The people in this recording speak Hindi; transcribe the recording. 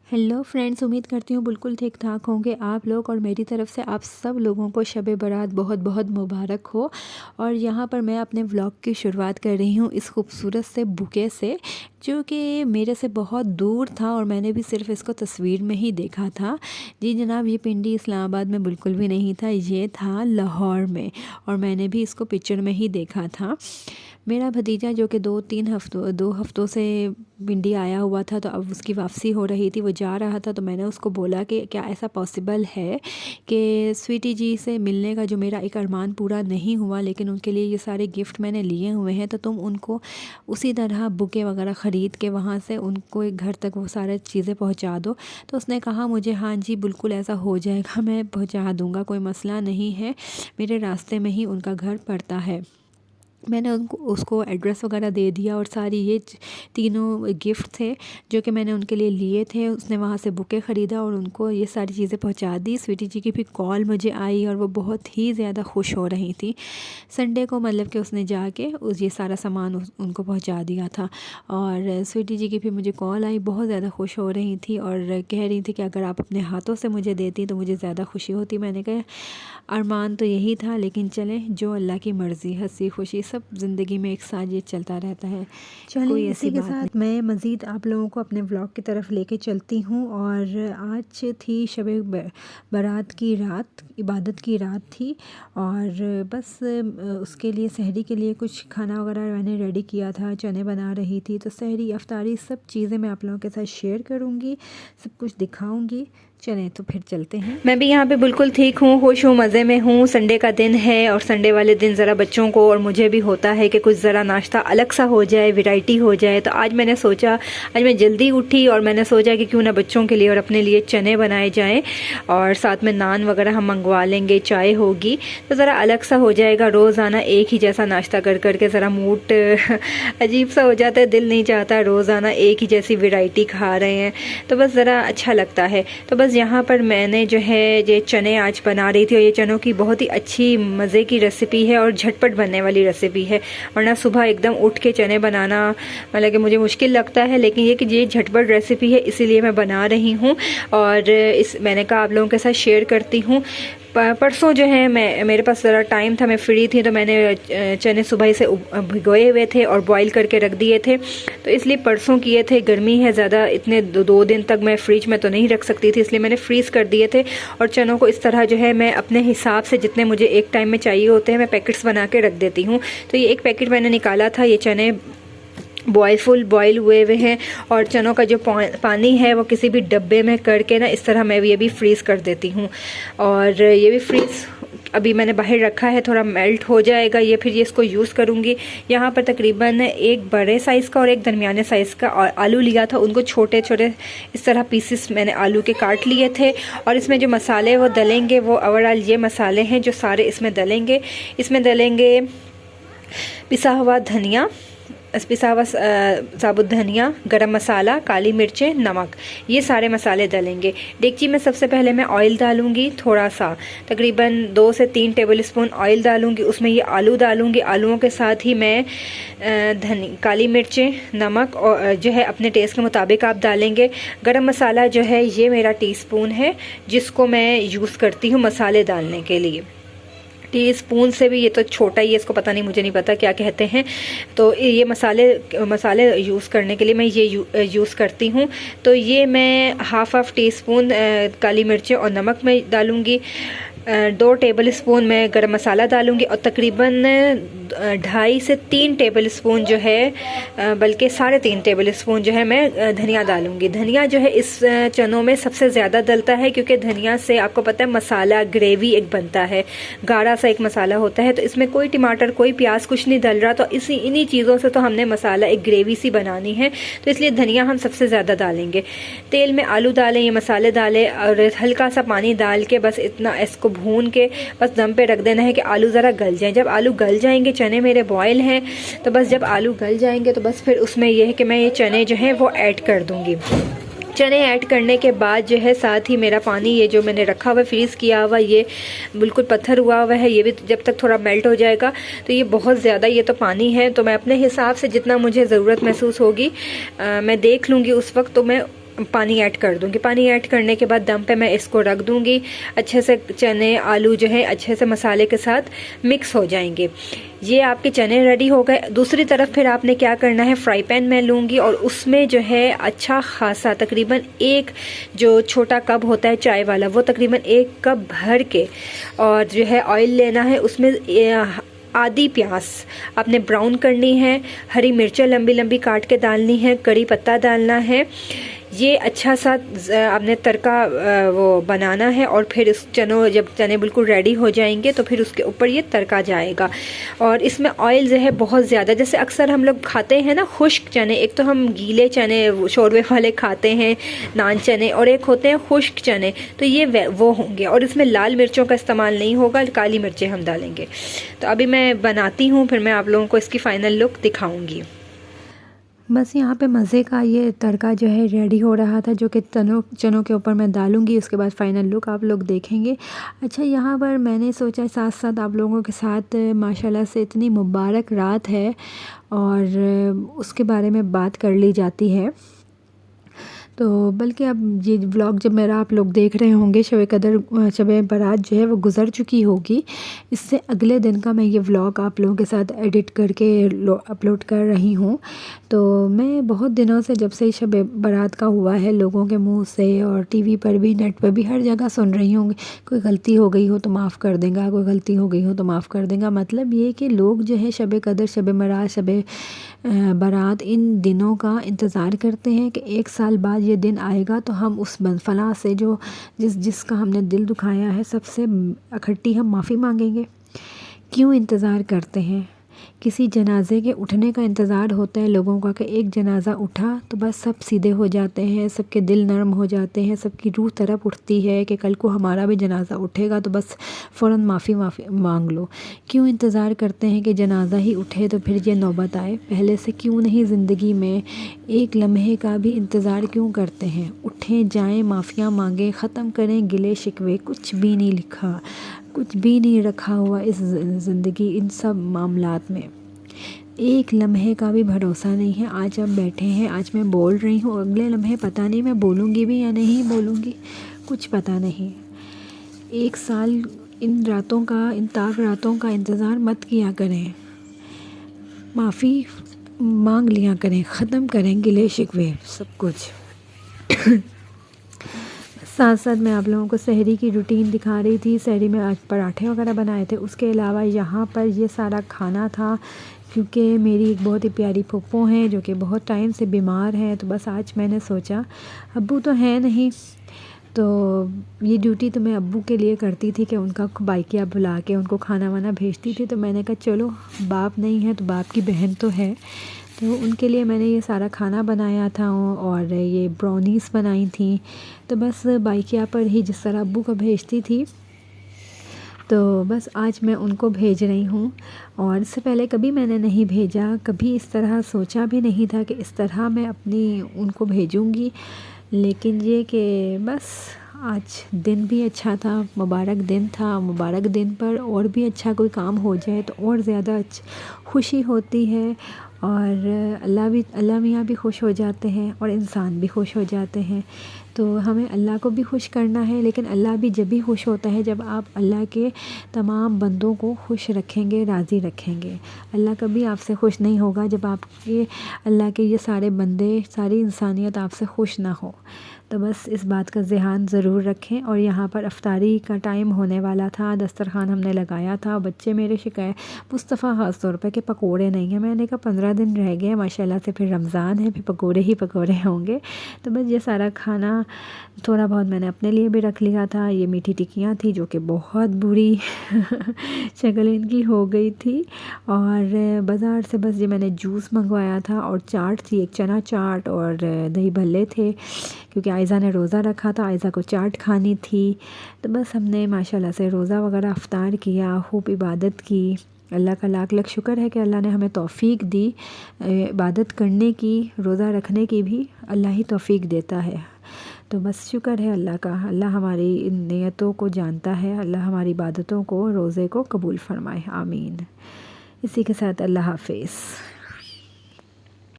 हेलो फ्रेंड्स, उम्मीद करती हूँ बिल्कुल ठीक ठाक होंगे आप लोग। और मेरी तरफ़ से आप सब लोगों को शब बारात बहुत बहुत मुबारक हो। और यहाँ पर मैं अपने व्लॉग की शुरुआत कर रही हूँ इस खूबसूरत से बुके से, जो कि मेरे से बहुत दूर था और मैंने भी सिर्फ़ इसको तस्वीर में ही देखा था। जी जनाब, ये पिंडी इस्लामाबाद में बिल्कुल भी नहीं था, ये था लाहौर में और मैंने भी इसको पिक्चर में ही देखा था। मेरा भतीजा जो कि 2 हफ़्तों से पिंडी आया हुआ था, तो अब उसकी वापसी हो रही थी, वो जा रहा था। तो मैंने उसको बोला कि क्या ऐसा पॉसिबल है कि स्वीटी जी से मिलने का जो मेरा एक अरमान पूरा नहीं हुआ, लेकिन उनके लिए ये सारे गिफ्ट मैंने लिए हुए हैं, तो तुम उनको उसी तरह बुके वगैरह ख़रीद के वहाँ से उनको एक घर तक वो सारी चीज़ें पहुँचा दो। तो उसने कहा मुझे, हाँ जी बिल्कुल ऐसा हो जाएगा, मैं पहुँचा दूँगा, कोई मसला नहीं है, मेरे रास्ते में ही उनका घर पड़ता है। मैंने उसको एड्रेस वगैरह दे दिया और सारी ये तीनों गिफ्ट थे जो कि मैंने उनके लिए लिए थे। उसने वहाँ से बुके ख़रीदा और उनको ये सारी चीज़ें पहुँचा दी। स्वीटी जी की भी कॉल मुझे आई और वो बहुत ही ज़्यादा खुश हो रही थी। संडे को मतलब कि उसने जाके ये सारा सामान उनको पहुँचा दिया था। और स्वीटी जी की भी मुझे कॉल आई, बहुत ज़्यादा खुश हो रही थी और कह रही थी कि अगर आप अपने हाथों से मुझे देती तो मुझे ज़्यादा खुशी होती। मैंने कहा अरमान तो यही था, लेकिन चलें जो अल्लाह की मर्ज़ी, हंसी खुशी सब ज़िंदगी में एक साथ ये चलता रहता है। चलिए इसी के साथ मैं मज़ीद आप लोगों को अपने व्लॉग की तरफ लेके चलती हूँ। और आज थी शब बारात की रात, इबादत की रात थी और बस उसके लिए सहरी के लिए कुछ खाना वगैरह मैंने रेडी किया था, चने बना रही थी। तो सहरी अफ्तारी सब चीज़ें मैं आप लोगों के साथ शेयर करूँगी, सब कुछ दिखाऊँगी। चलें तो फिर चलते हैं। मैं भी यहाँ पे बिल्कुल ठीक हूँ, खुश हूँ, मज़े में हूँ। संडे का दिन है और संडे वाले दिन ज़रा बच्चों को और मुझे भी होता है कि कुछ ज़रा नाश्ता अलग सा हो जाए, वैरायटी हो जाए। तो आज मैंने सोचा, आज मैं जल्दी उठी और मैंने सोचा कि क्यों ना बच्चों के लिए और अपने लिए चने बनाए जाएँ और साथ में नान वगैरह हम मंगवा लेंगे, चाय होगी, तो ज़रा अलग सा हो जाएगा। रोज़ाना एक ही जैसा नाश्ता कर करके ज़रा मूड अजीब सा हो जाता है, दिल नहीं चाहता रोज़ाना एक ही जैसी वैरायटी खा रहे हैं, तो बस ज़रा अच्छा लगता है। तो बस यहाँ पर मैंने जो है ये चने आज बना रही थी और ये चनों की बहुत ही अच्छी मज़े की रेसिपी है और झटपट बनने वाली रेसिपी है। वरना सुबह एकदम उठ के चने बनाना मतलब कि मुझे मुश्किल लगता है, लेकिन ये झटपट रेसिपी है इसीलिए मैं बना रही हूँ और मैंने कहा आप लोगों के साथ शेयर करती हूँ। परसों जो है मेरे पास ज़रा टाइम था, मैं फ्री थी, तो मैंने चने सुबह से भिगोए हुए थे और बॉईल करके रख दिए थे, तो इसलिए परसों किए थे। गर्मी है ज़्यादा, इतने 2 दिन तक मैं फ्रिज में तो नहीं रख सकती थी, इसलिए मैंने फ्रीज़ कर दिए थे। और चनों को इस तरह जो है मैं अपने हिसाब से जितने मुझे एक टाइम में चाहिए होते हैं मैं पैकेट्स बना के रख देती हूँ। तो ये एक पैकेट मैंने निकाला था, ये चने फुल बॉयल हुए हैं और चनों का जो पानी है वो किसी भी डब्बे में करके ना इस तरह मैं ये भी फ्रीज़ कर देती हूँ। और ये भी फ्रीज़ अभी मैंने बाहर रखा है, थोड़ा मेल्ट हो जाएगा ये, फिर ये इसको यूज़ करूँगी। यहाँ पर तकरीबन एक बड़े साइज़ का और एक दरमियाने साइज़ का आलू लिया था, उनको छोटे छोटे इस तरह पीसेस मैंने आलू के काट लिए थे। और इसमें जो मसाले वो डलेंगे वो ओवरऑल ये मसाले हैं जो सारे इसमें डलेंगे। इसमें डलेंगे पिसा हुआ धनिया, पिसा हुआ साबुत धनिया, गरम मसाला, काली मिर्चें, नमक, ये सारे मसाले डालेंगे। डेगची में सबसे पहले मैं ऑयल डालूंगी, थोड़ा सा तकरीबन 2 से 3 टेबल स्पून ऑयल डालूंगी। उसमें ये आलू डालूंगी, आलूओं के साथ ही मैं काली मिर्चें, नमक और जो है अपने टेस्ट के मुताबिक आप डालेंगे। गरम मसाला जो है ये मेरा टीस्पून है जिसको मैं यूज़ करती हूँ मसाले डालने के लिए। टीस्पून से भी ये तो छोटा ही है, इसको पता नहीं, मुझे नहीं पता क्या कहते हैं। तो ये मसाले यूज़ करने के लिए मैं ये यूज़ करती हूँ। तो ये मैं हाफ टी स्पून काली मिर्चें और नमक में डालूँगी। 2 टेबल स्पून मैं गरम मसाला डालूँगी और तकरीबन 2.5 से 3 टेबल स्पून जो है बल्कि 3.5 टेबल स्पून जो है मैं धनिया डालूँगी। धनिया जो है इस चनों में सबसे ज़्यादा डलता है क्योंकि धनिया से आपको पता है मसाला ग्रेवी एक बनता है, गाढ़ा सा एक मसाला होता है। तो इसमें कोई टमाटर कोई प्याज कुछ नहीं डल रहा, तो इन्हीं चीज़ों से तो हमने मसाला एक ग्रेवी सी बनानी है, तो इसलिए धनिया हम सबसे ज़्यादा डालेंगे। तेल में आलू डालें, ये मसाले डालें और हल्का सा पानी डाल के बस इतना इसको भून के बस दम पे रख देना है कि आलू ज़रा गल जाएं। जब आलू गल जाएंगे, चने मेरे बॉयल हैं, तो बस जब आलू गल जाएंगे तो बस फिर उसमें यह है कि मैं ये चने जो हैं वो ऐड कर दूंगी। चने ऐड करने के बाद जो है साथ ही मेरा पानी ये जो मैंने रखा हुआ फ्रीज़ किया हुआ ये बिल्कुल पत्थर हुआ हुआ है, ये भी जब तक थोड़ा मेल्ट हो जाएगा। तो ये बहुत ज़्यादा ये तो पानी है, तो मैं अपने हिसाब से जितना मुझे ज़रूरत महसूस होगी मैं देख लूँगी उस वक्त, तो मैं पानी ऐड कर दूँगी। पानी ऐड करने के बाद दम पे मैं इसको रख दूँगी। अच्छे से चने आलू जो है अच्छे से मसाले के साथ मिक्स हो जाएंगे। ये आपके चने रेडी हो गए। दूसरी तरफ फिर आपने क्या करना है, फ्राई पैन में लूँगी और उसमें जो है अच्छा खासा तकरीबन एक जो छोटा कप होता है चाय वाला, वो तकरीबन 1 कप भर के और जो है ऑयल लेना है। उसमें आधी प्याज आपने ब्राउन करनी है, हरी मिर्चें लंबी लंबी काट के डालनी है, कड़ी पत्ता डालना है। ये अच्छा सा आपने तड़का वो बनाना है और फिर इस जब चने बिल्कुल रेडी हो जाएंगे तो फिर उसके ऊपर ये तड़का जाएगा। और इसमें ऑयल जो है बहुत ज़्यादा, जैसे अक्सर हम लोग खाते हैं ना खुश्क चने, एक तो हम गीले चने शोरबे वाले खाते हैं नान चने, और एक होते हैं खुश्क चने, तो ये वो होंगे। और इसमें लाल मिर्चों का इस्तेमाल नहीं होगा, काली मिर्चें हम डालेंगे। तो अभी मैं बनाती हूँ, फिर मैं आप लोगों को इसकी फ़ाइनल लुक दिखाऊँगी। बस यहाँ पे मज़े का ये तड़का जो है रेडी हो रहा था, जो कि चनों के ऊपर मैं डालूँगी। उसके बाद फ़ाइनल लुक आप लोग देखेंगे। अच्छा, यहाँ पर मैंने सोचा साथ साथ आप लोगों के साथ माशाल्लाह से इतनी मुबारक रात है और उसके बारे में बात कर ली जाती है। तो बल्कि अब ये व्लॉग जब मेरा आप लोग देख रहे होंगे, शब बारात जो है वो गुज़र चुकी होगी। इससे अगले दिन का मैं ये व्लॉग आप लोगों के साथ एडिट करके अपलोड कर रही हूँ। तो मैं बहुत दिनों से, जब से शब बारात का हुआ है, लोगों के मुंह से और टीवी पर भी, नेट पर भी, हर जगह सुन रही हूँ कोई गलती हो गई हो तो माफ़ कर देगा, कोई गलती हो गई हो तो माफ़ कर देगा। मतलब ये कि लोग जो है शब कदर, शब बारात, शब बारात, इन दिनों का इंतज़ार करते हैं कि 1 साल बाद ये दिन आएगा तो हम उस फलां से जो जिसका हमने दिल दुखाया है, सबसे इकट्ठी हम माफ़ी मांगेंगे। क्यों इंतज़ार करते हैं? किसी जनाजे के उठने का इंतज़ार होता है लोगों का कि एक जनाज़ा उठा तो बस सब सीधे हो जाते हैं, सबके दिल नरम हो जाते हैं, सबकी रूह तरफ उठती है कि कल को हमारा भी जनाज़ा उठेगा तो बस फ़ौरन माफ़ी मांग लो। क्यों इंतज़ार करते हैं कि जनाज़ा ही उठे तो फिर ये नौबत आए? पहले से क्यों नहीं ज़िंदगी में एक लम्हे का भी इंतज़ार क्यों करते हैं? उठें, जाएँ, माफ़ियाँ मांगें, ख़त्म करें गिले शिकवे। कुछ भी नहीं लिखा, कुछ भी नहीं रखा हुआ इस ज़िंदगी, इन सब मामलात में एक लम्हे का भी भरोसा नहीं है। आज हम बैठे हैं, आज मैं बोल रही हूँ, अगले लम्हे पता नहीं मैं बोलूँगी भी या नहीं बोलूँगी, कुछ पता नहीं। 1 साल इन रातों का, इन ताक रातों का इंतज़ार मत किया करें, माफ़ी मांग लिया करें, ख़त्म करें गिले शिकवे सब कुछ। साथ साथ मैं आप लोगों को सहरी की रूटीन दिखा रही थी। सहरी में आज पराठे वगैरह बनाए थे। उसके अलावा यहाँ पर ये सारा खाना था, क्योंकि मेरी एक बहुत ही प्यारी फूफो हैं जो कि बहुत टाइम से बीमार हैं। तो बस आज मैंने सोचा, अब्बू तो है नहीं, तो ये ड्यूटी तो मैं अब्बू के लिए करती थी कि उनका बाइकिया बुला के उनको खाना वाना भेजती थी। तो मैंने कहा चलो, बाप नहीं है तो बाप की बहन तो है, तो उनके लिए मैंने ये सारा खाना बनाया था और ये ब्राउनीज़ बनाई थी। तो बस बाइकिया पर ही जिस तरह अब्बू को भेजती थी, तो बस आज मैं उनको भेज रही हूँ। और इससे पहले कभी मैंने नहीं भेजा, कभी इस तरह सोचा भी नहीं था कि इस तरह मैं अपनी उनको भेजूँगी। लेकिन ये कि बस आज दिन भी अच्छा था, मुबारक दिन था। मुबारक दिन पर और भी अच्छा कोई काम हो जाए तो और ज़्यादा खुशी होती है, और अल्लाह मियाँ भी खुश हो जाते हैं और इंसान भी खुश हो जाते हैं। तो हमें अल्लाह को भी खुश करना है, लेकिन अल्लाह भी जब भी खुश होता है जब आप अल्लाह के तमाम बंदों को खुश रखेंगे, राज़ी रखेंगे। अल्लाह कभी आपसे खुश नहीं होगा जब आपके अल्लाह के ये सारे बंदे, सारी इंसानियत आपसे खुश ना हो। तो बस इस बात का ध्यान ज़रूर रखें। और यहाँ पर अफ्तारी का टाइम होने वाला था, दस्तरखान हमने लगाया था। बच्चे मेरे शिकायत, मुस्तफ़ा ख़ास तौर पे कि पकोड़े नहीं हैं। मैंने कहा 15 दिन रह गए माशाल्लाह से, फिर रमज़ान है, फिर पकोड़े ही पकोड़े होंगे। तो बस ये सारा खाना थोड़ा बहुत मैंने अपने लिए भी रख लिया था। ये मीठी टिक्कियाँ थी जो कि बहुत बुरी शक्ल इनकी हो गई थी। और बाज़ार से बस ये मैंने जूस मंगवाया था, और चाट थी, एक चना चाट और दही भल्ले थे, क्योंकि आयज़ा ने रोज़ा रखा था, आयज़ा को चाट खानी थी। तो बस हमने माशाल्लाह से रोज़ा वगैरह अफ्तार किया, खूब इबादत की। अल्लाह का लाख लाख शुक्र है कि अल्लाह ने हमें तौफ़ीक दी इबादत करने की, रोज़ा रखने की भी अल्लाह ही तौफ़ीक देता है। तो बस शुक्र है अल्लाह का। अल्लाह हमारी इन नियतों को जानता है, अल्लाह हमारी इबादतों को, रोज़े को कबूल फ़रमाए, आमीन। इसी के साथ अल्लाह हाफ़िज़।